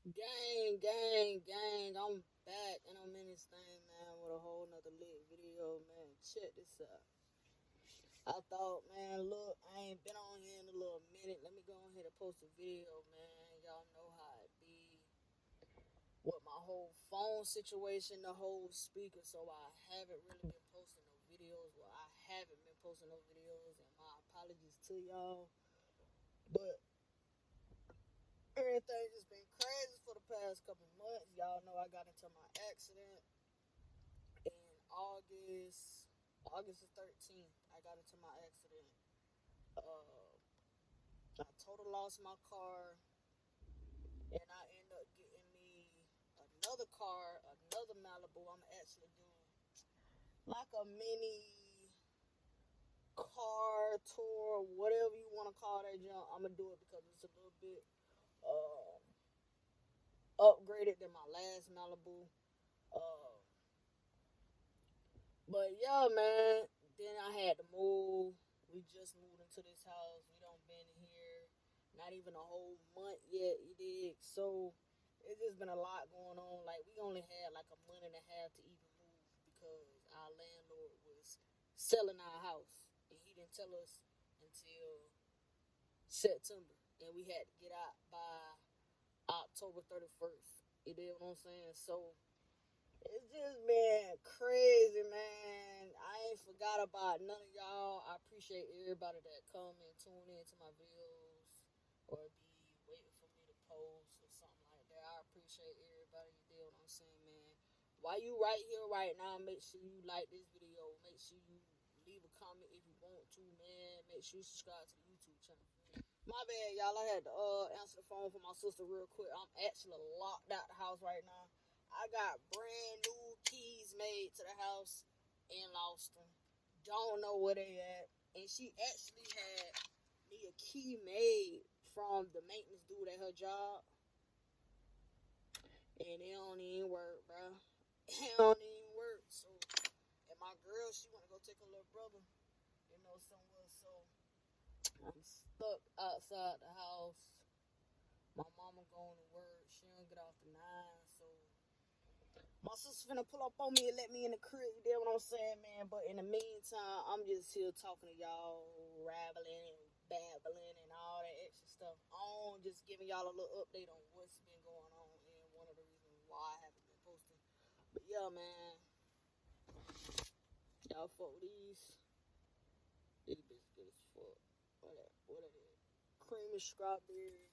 Gang. I'm back and I'm in this thing, man, with a whole nother lit video, man. Check this out. I thought, man, look, I ain't been on here in a little minute. Let me go ahead and post a video, man. Y'all know how it be with my whole phone situation, the whole speaker. So I haven't really been posting no videos. Well, I haven't been posting no videos, and my apologies to y'all. But everything just been crazy for the past couple months. Y'all know I got into my accident in August the 13th. I got into my accident. I total lost my car, and I ended up getting me another car, another Malibu. I'm actually doing like a mini car tour, whatever you want to call that jump. I'm gonna do it because it's a little bit uh, upgraded than my last Malibu. Uh, but yeah, man. Then I had to move. We just moved into this house. We don't been here not even a whole month yet. You dig? So it's just been a lot going on. Like we only had like a month and a half to even move because our landlord was selling our house and he didn't tell us until September, and we had to get out by October 31st. You dig what I'm saying? So it's just been crazy, man. I ain't forgot about none of y'all. I appreciate everybody that come and tune into my videos or be waiting for me to post or something like that. I appreciate everybody. You deal what I'm saying, man. While you right here right now, make sure you like this video. Make sure you leave a comment if you want to, man. Make sure you subscribe to the YouTube channel. My bad, y'all. I had to answer the phone for my sister real quick. I'm actually locked out the house right now. I got brand new keys made to the house and lost them. Don't know where they at. And she actually had me a key made from the maintenance dude at her job. And it don't even work, bro. It don't even work. So, and my girl, she want to go take her little brother, somewhere. So, I'm stuck outside the house. My mama going to work. She don't get off the 9. So, my sister finna pull up on me and let me in the crib. You get what I'm saying, man? But in the meantime, I'm just here talking to y'all, rattling and babbling and all that extra stuff on. Just giving y'all a little update on what's been going on and one of the reasons why I haven't been posting. But yeah, man. Y'all fuck with these. These bitches good as fuck. What are they? Creamy strawberry.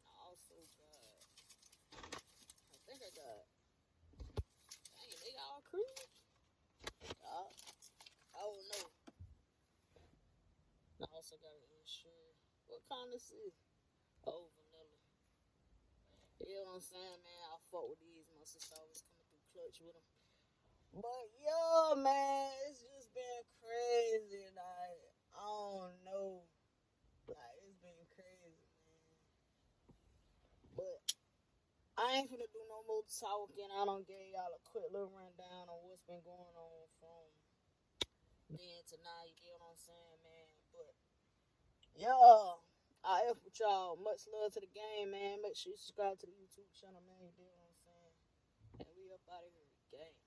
I also got, I think I got, dang, they got all creamy? I don't know. I also got an Ensure. What kind this is? Oh, vanilla. You know what I'm saying, man? I fuck with these. My sister always coming through clutch with them. But yeah, man, it's just been crazy. Like, I don't know. Like, it's been crazy, man. But I ain't finna do no more talking. I don't give y'all a quick little rundown on what's been going on from then to now. You get what I'm saying, man? But yeah, I F with y'all. Much love to the game, man. Make sure you subscribe to the YouTube channel, man. You know what I'm saying? And we up out of here. Gang.